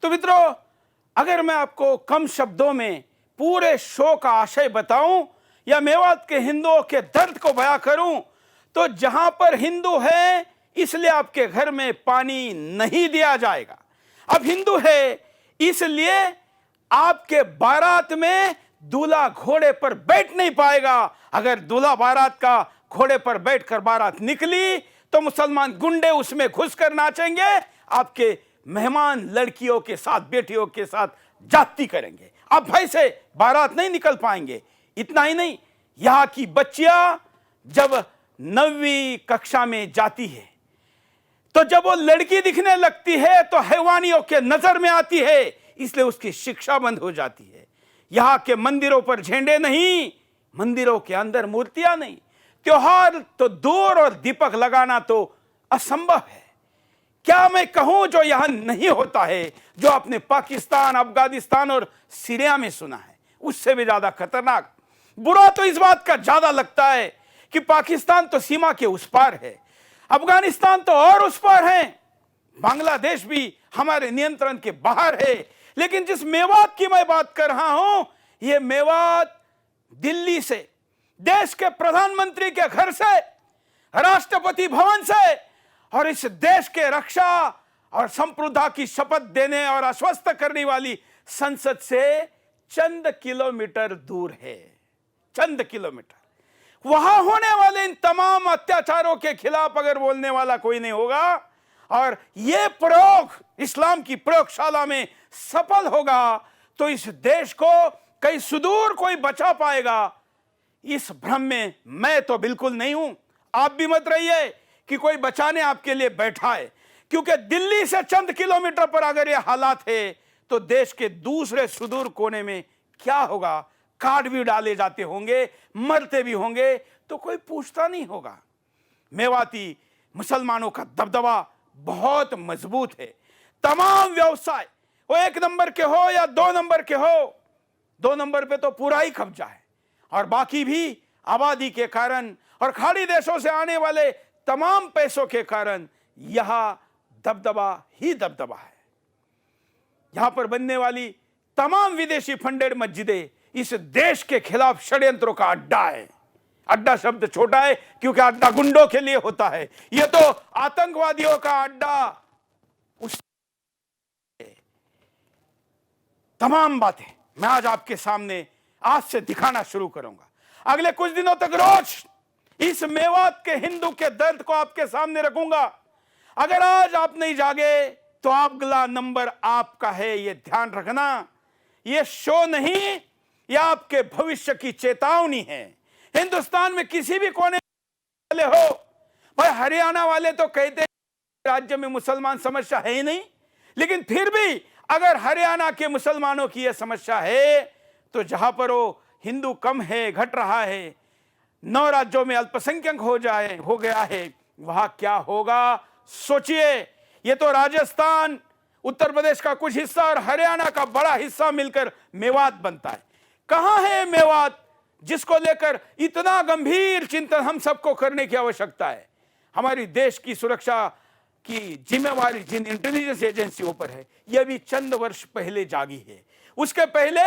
तो मित्रों, अगर मैं आपको कम शब्दों में पूरे शो का आशय बताऊं या मेवात के हिंदुओं के दर्द को बयां करूं, तो जहां पर हिंदू है इसलिए आपके घर में पानी नहीं दिया जाएगा। अब हिंदू है इसलिए आपके बारात में दूल्हा घोड़े पर बैठ नहीं पाएगा। अगर दूल्हा बारात का घोड़े पर बैठकर बारात निकली तो मुसलमान गुंडे उसमें घुसकर नाचेंगे, आपके मेहमान लड़कियों के साथ, बेटियों के साथ जाती करेंगे, आप भाई से बारात नहीं निकल पाएंगे। इतना ही नहीं, यहां की बच्चियां जब 9वीं कक्षा में जाती है तो जब वो लड़की दिखने लगती है तो हैवानियों के नजर में आती है, इसलिए उसकी शिक्षा बंद हो जाती है। यहां के मंदिरों पर झंडे नहीं, मंदिरों के अंदर मूर्तियां नहीं, त्योहार तो दूर और दीपक लगाना तो असंभव है। क्या मैं कहूं जो यहां नहीं होता है, जो आपने पाकिस्तान, अफगानिस्तान और सीरिया में सुना है, उससे भी ज्यादा खतरनाक। बुरा तो इस बात का ज्यादा लगता है कि पाकिस्तान तो सीमा के उस पार है, अफगानिस्तान तो और उस पार है, बांग्लादेश भी हमारे नियंत्रण के बाहर है। लेकिन जिस मेवात की मैं बात कर रहा हूं, यह मेवात दिल्ली से, देश के प्रधानमंत्री के घर से, राष्ट्रपति भवन से और इस देश के रक्षा और संप्रभुता की शपथ देने और आश्वस्त करने वाली संसद से चंद किलोमीटर दूर है। चंद किलोमीटर। वहां होने वाले इन तमाम अत्याचारों के खिलाफ अगर बोलने वाला कोई नहीं होगा और यह प्रयोग इस्लाम की प्रयोगशाला में सफल होगा तो इस देश को कहीं सुदूर कोई बचा पाएगा, इस भ्रम में मैं तो बिल्कुल नहीं हूं। आप भी मत रहिए कि कोई बचाने आपके लिए बैठा है, क्योंकि दिल्ली से चंद किलोमीटर पर अगर ये हालात है तो देश के दूसरे सुदूर कोने में क्या होगा। काट भी डाले जाते होंगे, मरते भी होंगे, तो कोई पूछता नहीं होगा। मेवाती मुसलमानों का दबदबा बहुत मजबूत है। तमाम व्यवसाय वो 1 नंबर के हो या 2 नंबर के हो, 2 नंबर पे तो पूरा ही कब्जा है, और बाकी भी आबादी के कारण और खाड़ी देशों से आने वाले तमाम पैसों के कारण यहां दबदबा ही दबदबा है। यहां पर बनने वाली तमाम विदेशी फंडेड मस्जिदें इस देश के खिलाफ षड्यंत्रों का अड्डा है। अड्डा शब्द छोटा है क्योंकि अड्डा गुंडों के लिए होता है, यह तो आतंकवादियों का अड्डा। उस तमाम बातें मैं आज आपके सामने आज से दिखाना शुरू करूंगा। अगले कुछ दिनों तक रोज इस मेवात के हिंदू के दर्द को आपके सामने रखूंगा। अगर आज आप नहीं जागे तो अगला नंबर आपका है, यह ध्यान रखना। यह शो नहीं, यह आपके भविष्य की चेतावनी है। हिंदुस्तान में किसी भी कोने वाले हो, भाई हरियाणा वाले तो कहते हैं राज्य में मुसलमान समस्या है ही नहीं, लेकिन फिर भी अगर हरियाणा के मुसलमानों की यह समस्या है तो जहां पर वो हिंदू कम है, घट रहा है, 9 राज्यों में अल्पसंख्यक हो गया है, वहां क्या होगा सोचिए। ये तो राजस्थान, उत्तर प्रदेश का कुछ हिस्सा और हरियाणा का बड़ा हिस्सा मिलकर मेवात बनता है। कहां है मेवात जिसको लेकर इतना गंभीर चिंतन हम सबको करने की आवश्यकता है। हमारी देश की सुरक्षा की जिम्मेवारी जिन इंटेलिजेंस एजेंसियों पर है, यह भी चंद वर्ष पहले जागी है। उसके पहले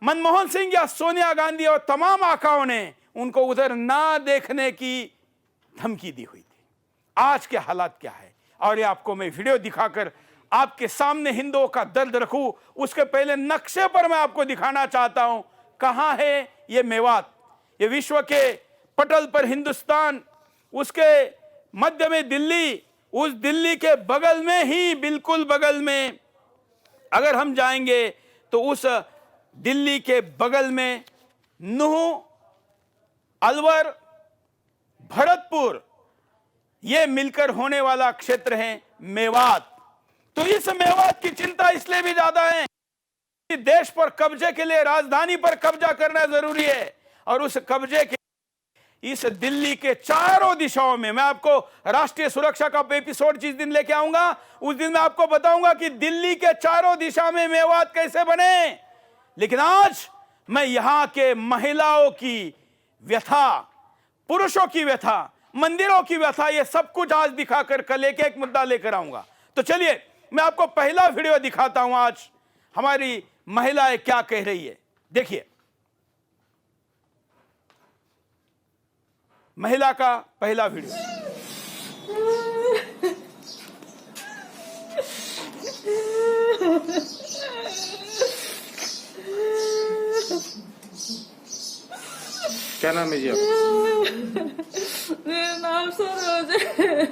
मनमोहन सिंह या सोनिया गांधी और तमाम आकाओं ने उनको उधर ना देखने की धमकी दी हुई थी। आज के हालात क्या है, और ये आपको मैं वीडियो दिखाकर आपके सामने हिंदुओं का दर्द रखूं, उसके पहले नक्शे पर मैं आपको दिखाना चाहता हूं कहां है ये मेवात। ये विश्व के पटल पर हिंदुस्तान, उसके मध्य में दिल्ली, उस दिल्ली के बगल में ही, बिल्कुल बगल में अगर हम जाएंगे तो उस दिल्ली के बगल में नूह, अलवर, भरतपुर, यह मिलकर होने वाला क्षेत्र है मेवात। तो इस मेवात की चिंता इसलिए भी ज्यादा है कि देश पर कब्जे के लिए राजधानी पर कब्जा करना जरूरी है, और उस कब्जे के इस दिल्ली के चारों दिशाओं में मैं आपको राष्ट्रीय सुरक्षा का एपिसोड जिस दिन लेके आऊंगा उस दिन मैं आपको बताऊंगा कि दिल्ली के चारों दिशा में मेवात कैसे बने। लेकिन आज मैं यहां के महिलाओं की व्यथा, पुरुषों की व्यथा, मंदिरों की व्यथा, ये सब कुछ आज दिखाकर कल एक मुद्दा लेकर आऊंगा। तो चलिए मैं आपको पहला वीडियो दिखाता हूं आज हमारी महिलाएं क्या कह रही है। देखिए, महिला का पहला वीडियो। क्या नाम है जी आपका? मेरा नाम सरोज है।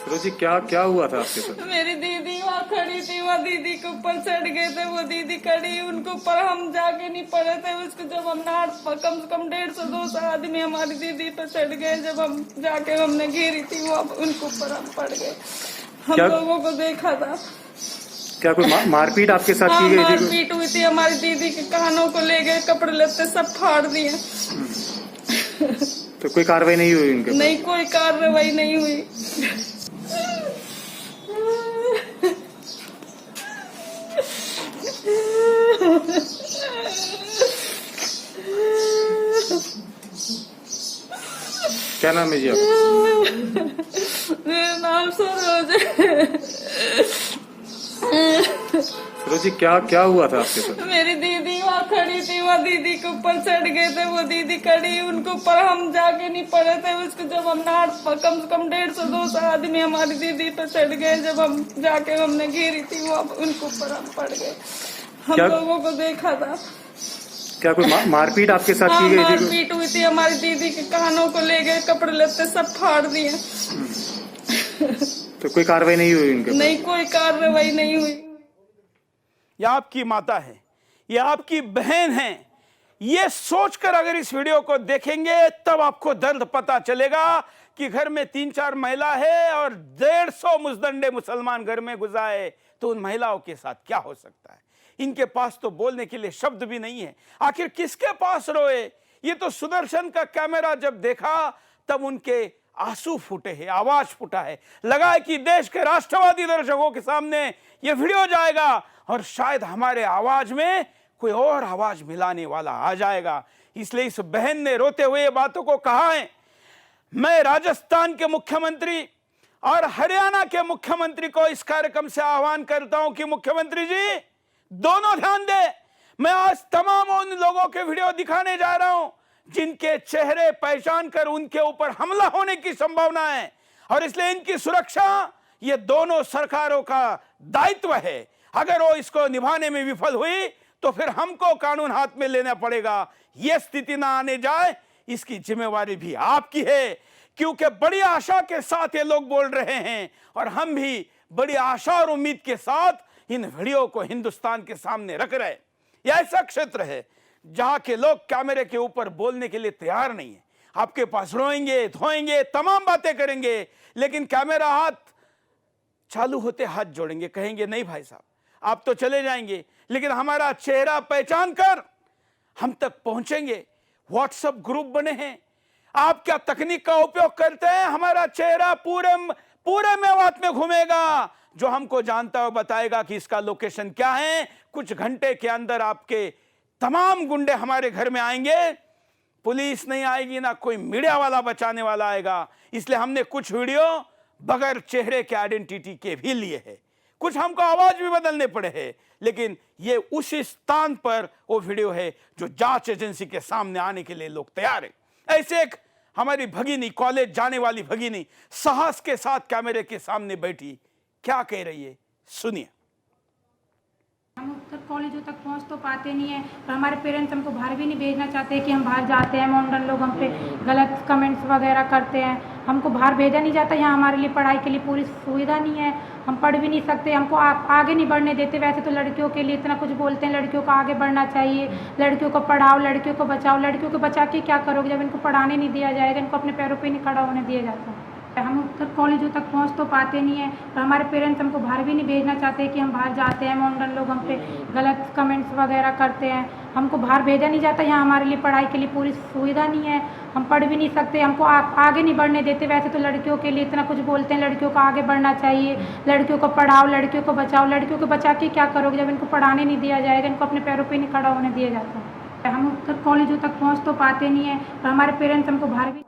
सरोज जी, क्या हुआ था आपके साथ? मेरी दीदी वहाँ खड़ी थी, वहाँ दीदी के ऊपर चढ़ गए थे। वो दीदी खड़ी, उनके ऊपर हम जाके नहीं पड़े थे। उसको जब हम कम से कम 150-200 आदमी हमारी दीदी पे चढ़ गए। जब हम जाके हमने घेरी थी, वो उनके ऊपर हम पड़ गए। हम लोगों को देखा था। क्या कोई मारपीट आपके साथ की गई थी? मारपीट हुई थी। हमारी दीदी के कानों को ले गए, कपड़े लत्ते सब फाड़ दिए। तो कोई कार्रवाई नहीं हुई उनके? नहीं, कोई कार्रवाई नहीं हुई। क्या नाम है जी आपका? मेरा नाम सरोज है। सरोज जी, क्या हुआ था आपके साथ? मेरी दीदी वहाँ खड़ी थी, वहाँ दीदी के ऊपर चढ़ गए थे। वो दीदी खड़ी, उनके ऊपर हम जाके नहीं पड़े थे। उसको जब हम कम से कम 150-200 आदमी हमारी दीदी पे चढ़ गए। जब हम जाके हमने घेरी थी, वो उनके ऊपर हम पड़ गए। हम लोगों को देखा था। क्या कोई मारपीट आपके साथ की गई थी? मारपीट हुई थी। हमारी दीदी के कानों को ले गए, कपड़े लत्ते सब फाड़ दिए। तो कोई कार्रवाई नहीं हुई उनके? नहीं, कोई कार्रवाई नहीं हुई। यह आपकी माता है, ये आपकी बहन है। ये सोचकर अगर इस वीडियो को देखेंगे तब आपको दर्द पता चलेगा कि घर में 3-4 महिला है और 150 मुजदंडे मुसलमान घर में गुजारे, तो उन महिलाओं के साथ क्या हो सकता है। इनके पास तो बोलने के लिए शब्द भी नहीं है। आखिर किसके पास रोए। ये तो सुदर्शन का कैमरा जब देखा तब उनके आंसू फूटे हैं, आवाज फूटा है। लगा है कि देश के राष्ट्रवादी दर्शकों के सामने ये वीडियो जाएगा और शायद हमारे आवाज में कोई और आवाज मिलाने वाला आ जाएगा। इसलिए इस बहन ने रोते हुए बातों को कहा है। मैं राजस्थान के मुख्यमंत्री और हरियाणा के मुख्यमंत्री को इस कार्यक्रम से आह्वान करता हूं कि मुख्यमंत्री जी दोनों ध्यान दे। मैं आज तमाम उन लोगों के वीडियो दिखाने जा रहा हूं जिनके चेहरे पहचान कर उनके ऊपर हमला होने की संभावना है, और इसलिए इनकी सुरक्षा ये दोनों सरकारों का दायित्व है। अगर वो इसको निभाने में विफल हुई तो फिर हमको कानून हाथ में लेना पड़ेगा। यह स्थिति ना आने जाए, इसकी जिम्मेवारी भी आपकी है, क्योंकि बड़ी आशा के साथ ये लोग बोल रहे हैं और हम भी बड़ी आशा और उम्मीद के साथ इन वीडियो को हिंदुस्तान के सामने रख रहे हैं। यह ऐसा क्षेत्र है जहां के लोग कैमरे के ऊपर बोलने के लिए तैयार नहीं है। आपके पास रोएंगे, धोएंगे, तमाम बातें करेंगे, लेकिन कैमरा हाथ चालू होते हाथ जोड़ेंगे, कहेंगे नहीं भाई साहब आप तो चले जाएंगे, लेकिन हमारा चेहरा पहचान कर हम तक पहुंचेंगे। व्हाट्सएप ग्रुप बने हैं, आप क्या तकनीक का उपयोग करते हैं, हमारा चेहरा पूरे मेवात में घूमेगा। जो हमको जानता है बताएगा कि इसका लोकेशन क्या है। कुछ घंटे के अंदर आपके तमाम गुंडे हमारे घर में आएंगे। पुलिस नहीं आएगी, ना कोई मीडिया वाला बचाने वाला आएगा। इसलिए हमने कुछ वीडियो बगैर चेहरे के आइडेंटिटी के भी लिए हैं। कुछ हमको आवाज भी बदलने पड़े हैं, लेकिन ये उस स्थान पर वो वीडियो है जो जांच एजेंसी के सामने आने के लिए लोग तैयार है। ऐसे एक हमारी भगिनी, कॉलेज जाने वाली भगिनी साहस के साथ कैमरे के सामने बैठी, क्या कह रही है सुनिए। हम उत्तर कॉलेजों तक पहुंच तो पाते नहीं है, और हमारे पेरेंट्स हमको बाहर भी नहीं भेजना चाहते कि हम बाहर जाते हैं। मॉडर्न लोग हम पे गलत कमेंट्स वगैरह करते हैं, हमको बाहर भेजा नहीं जाता। यहाँ हमारे लिए पढ़ाई के लिए पूरी सुविधा नहीं है, हम पढ़ भी नहीं सकते, हमको आगे नहीं बढ़ने देते। वैसे तो लड़कियों के लिए इतना कुछ बोलते हैं, लड़कियों को आगे बढ़ना चाहिए, लड़कियों को पढ़ाओ, लड़कियों को बचाओ। लड़कियों को बचा के क्या करोगे जब इनको पढ़ाने नहीं दिया जाएगा, इनको अपने पैरों पर नहीं खड़ा होने दिया जाता। हम उत्तर कॉलेजों तक पहुंच तो पाते नहीं है, और हमारे पेरेंट्स हमको बाहर भी नहीं भेजना चाहते कि हम बाहर जाते हैं। मॉडर्न लोग हम पे गलत कमेंट्स वगैरह करते हैं, हमको बाहर भेजा नहीं जाता। यहाँ हमारे लिए पढ़ाई के लिए पूरी सुविधा नहीं है, हम पढ़ भी नहीं सकते, हमको आगे नहीं बढ़ने देते। वैसे तो लड़कियों के लिए इतना कुछ बोलते हैं, लड़कियों को आगे बढ़ना चाहिए, लड़कियों को पढ़ाओ, लड़कियों को बचाओ। लड़कियों को बचा के क्या करोगे जब इनको पढ़ाने नहीं दिया जाएगा, इनको अपने पैरों पर नहीं खड़ा होने दिया जाता। हम उत्तर कॉलेजों तक पहुँच तो पाते नहीं है, और हमारे पेरेंट्स हमको बाहर भी